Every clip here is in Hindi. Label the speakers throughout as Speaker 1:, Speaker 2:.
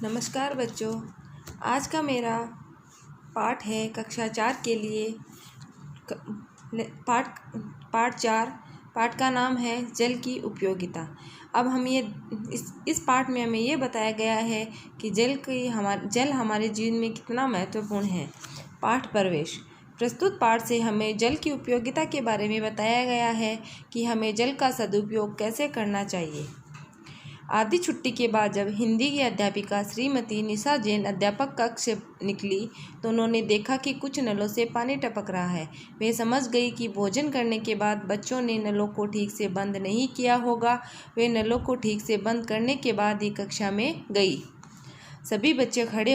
Speaker 1: नमस्कार बच्चों। आज का मेरा पाठ है कक्षा 4 के लिए। पाठ 4। पाठ का नाम है जल की उपयोगिता। अब हम इस पाठ में हमें ये बताया गया है कि जल हमारे जीवन में कितना महत्वपूर्ण है। पाठ प्रवेश। प्रस्तुत पाठ से हमें जल की उपयोगिता के बारे में बताया गया है कि हमें जल का सदुपयोग कैसे करना चाहिए। आधी छुट्टी के बाद जब हिंदी की अध्यापिका श्रीमती निशा जैन अध्यापक कक्ष से निकली तो उन्होंने देखा कि कुछ नलों से पानी टपक रहा है। वे समझ गई कि भोजन करने के बाद बच्चों ने नलों को ठीक से बंद नहीं किया होगा। वे नलों को ठीक से बंद करने के बाद ही कक्षा में गई। सभी बच्चों ने खड़े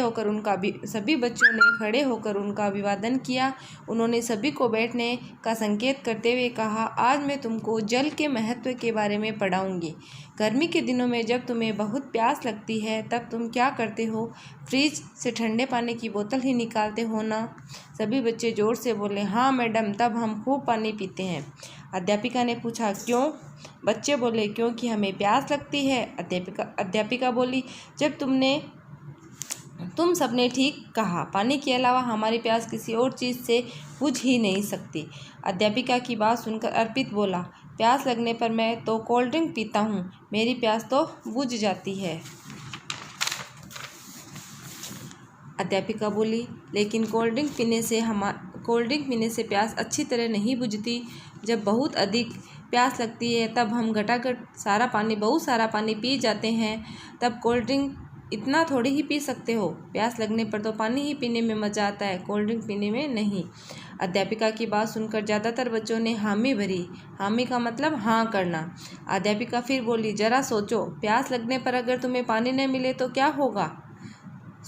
Speaker 1: होकर उनका अभिवादन किया। उन्होंने सभी को बैठने का संकेत करते हुए कहा, आज मैं तुमको जल के महत्व के बारे में पढ़ाऊंगी। गर्मी के दिनों में जब तुम्हें बहुत प्यास लगती है तब तुम क्या करते हो? फ्रिज से ठंडे पानी की बोतल ही निकालते हो ना? सभी बच्चे जोर से बोले, हाँ मैडम, तब हम खूब पानी पीते हैं। अध्यापिका ने पूछा, क्यों? बच्चे बोले, क्योंकि हमें प्यास लगती है। अध्यापिका बोली, तुम सबने ठीक कहा, पानी के अलावा हमारी प्यास किसी और चीज़ से बुझ ही नहीं सकती। अध्यापिका की बात सुनकर अर्पित बोला, प्यास लगने पर मैं तो कोल्ड ड्रिंक पीता हूँ, मेरी प्यास तो बुझ जाती है। अध्यापिका बोली, लेकिन कोल्ड ड्रिंक पीने से प्यास अच्छी तरह नहीं बुझती। जब बहुत अधिक प्यास लगती है तब हम घटाघट बहुत सारा पानी पी जाते हैं। तब कोल्ड ड्रिंक इतना थोड़ी ही पी सकते हो। प्यास लगने पर तो पानी ही पीने में मज़ा आता है, कोल्ड ड्रिंक पीने में नहीं। अध्यापिका की बात सुनकर ज़्यादातर बच्चों ने हामी भरी। हामी का मतलब हाँ करना। अध्यापिका फिर बोली, जरा सोचो, प्यास लगने पर अगर तुम्हें पानी न मिले तो क्या होगा?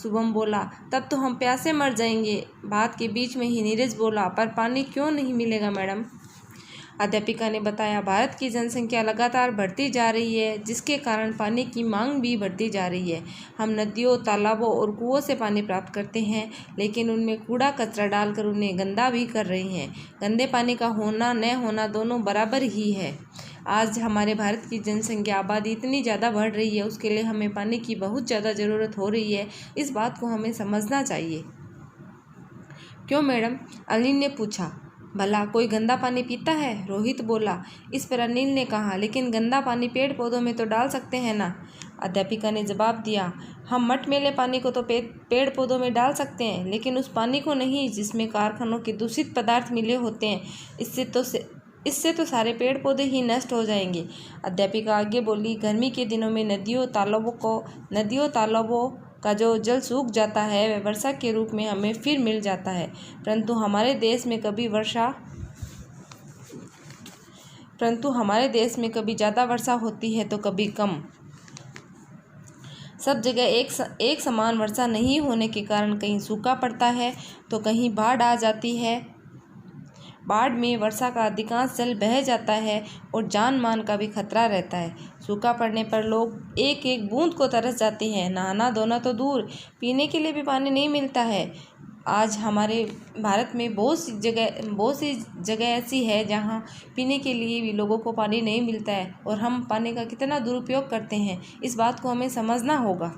Speaker 1: शुभम बोला, तब तो हम प्यासे मर जाएंगे। बात के बीच में ही नीरज बोला, पर पानी क्यों नहीं मिलेगा मैडम? अध्यापिका ने बताया, भारत की जनसंख्या लगातार बढ़ती जा रही है, जिसके कारण पानी की मांग भी बढ़ती जा रही है। हम नदियों, तालाबों और कुओं से पानी प्राप्त करते हैं, लेकिन उनमें कूड़ा कचरा डालकर उन्हें गंदा भी कर रहे हैं। गंदे पानी का होना न होना दोनों बराबर ही है। आज हमारे भारत की जनसंख्या आबादी इतनी ज़्यादा बढ़ रही है, उसके लिए हमें पानी की बहुत ज़्यादा ज़रूरत हो रही है। इस बात को हमें समझना चाहिए। क्यों मैडम? अनिल ने पूछा। भला कोई गंदा पानी पीता है? रोहित बोला। इस पर अनिल ने कहा, लेकिन गंदा पानी पेड़ पौधों में तो डाल सकते हैं ना? अध्यापिका ने जवाब दिया, हम मटमैले पानी को तो पेड़ पौधों में डाल सकते हैं, लेकिन उस पानी को नहीं जिसमें कारखानों के दूषित पदार्थ मिले होते हैं। इससे तो सारे पेड़ पौधे ही नष्ट हो जाएंगे। अध्यापिका आगे बोली, गर्मी के दिनों में नदियों तालाबों का जो जल सूख जाता है वह वर्षा के रूप में हमें फिर मिल जाता है। परंतु हमारे देश में कभी ज़्यादा वर्षा होती है तो कभी कम। सब जगह एक समान वर्षा नहीं होने के कारण कहीं सूखा पड़ता है तो कहीं बाढ़ आ जाती है। बाढ़ में वर्षा का अधिकांश जल बह जाता है और जान मान का भी खतरा रहता है। सूखा पड़ने पर लोग एक एक बूंद को तरस जाते हैं। नहाना धोना तो दूर, पीने के लिए भी पानी नहीं मिलता है। आज हमारे भारत में बहुत सी जगह ऐसी है जहाँ पीने के लिए भी लोगों को पानी नहीं मिलता है, और हम पानी का कितना दुरुपयोग करते हैं, इस बात को हमें समझना होगा।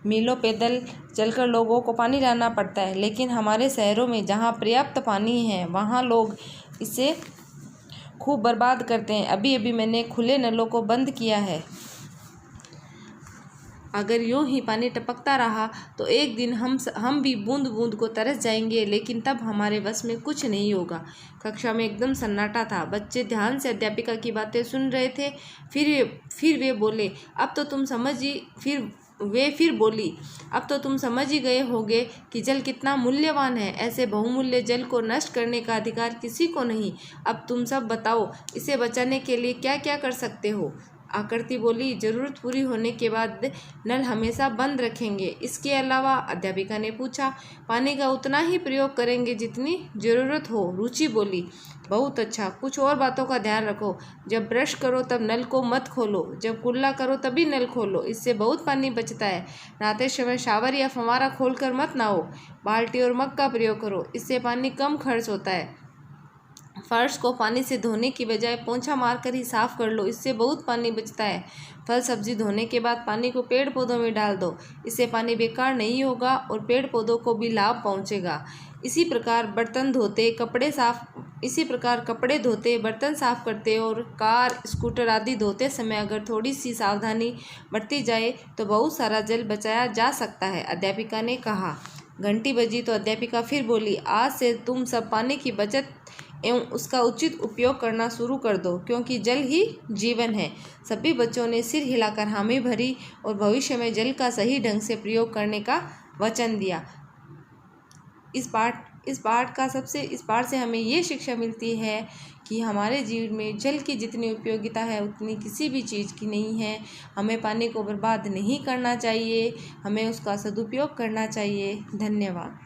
Speaker 1: मीलों पैदल चलकर लोगों को पानी लाना पड़ता है, लेकिन हमारे शहरों में जहाँ पर्याप्त पानी है वहाँ लोग इसे खूब बर्बाद करते हैं। अभी मैंने खुले नलों को बंद किया है। अगर यूं ही पानी टपकता रहा तो एक दिन हम भी बूंद बूंद को तरस जाएंगे, लेकिन तब हमारे बस में कुछ नहीं होगा। कक्षा में एकदम सन्नाटा था। बच्चे ध्यान से अध्यापिका की बातें सुन रहे थे। फिर वे बोले, अब तो तुम समझ ही गए होगे कि जल कितना मूल्यवान है। ऐसे बहुमूल्य जल को नष्ट करने का अधिकार किसी को नहीं। अब तुम सब बताओ, इसे बचाने के लिए क्या क्या कर सकते हो? आकृति बोली, जरूरत पूरी होने के बाद नल हमेशा बंद रखेंगे। इसके अलावा? अध्यापिका ने पूछा। पानी का उतना ही प्रयोग करेंगे जितनी ज़रूरत हो। रुचि बोली, बहुत अच्छा, कुछ और बातों का ध्यान रखो। जब ब्रश करो तब नल को मत खोलो, जब कुल्ला करो तभी नल खोलो, इससे बहुत पानी बचता है। नहाते समय शावर या फव्वारा खोलकर मत नहाओ। बाल्टी और मग का प्रयोग करो, इससे पानी कम खर्च होता है। फर्श को पानी से धोने की बजाय पोंछा मारकर ही साफ कर लो, इससे बहुत पानी बचता है। फल सब्जी धोने के बाद पानी को पेड़ पौधों में डाल दो, इससे पानी बेकार नहीं होगा और पेड़ पौधों को भी लाभ पहुंचेगा। इसी प्रकार कपड़े धोते, बर्तन साफ करते और कार, स्कूटर आदि धोते समय अगर थोड़ी सी सावधानी बरती जाए तो बहुत सारा जल बचाया जा सकता है, अध्यापिका ने कहा। घंटी बजी तो अध्यापिका फिर बोली, आज से तुम सब पानी की बचत एवं उसका उचित उपयोग करना शुरू कर दो, क्योंकि जल ही जीवन है। सभी बच्चों ने सिर हिलाकर हामी भरी और भविष्य में जल का सही ढंग से प्रयोग करने का वचन दिया। इस पाठ से हमें ये शिक्षा मिलती है कि हमारे जीवन में जल की जितनी उपयोगिता है उतनी किसी भी चीज़ की नहीं है। हमें पानी को बर्बाद नहीं करना चाहिए, हमें उसका सदुपयोग करना चाहिए। धन्यवाद।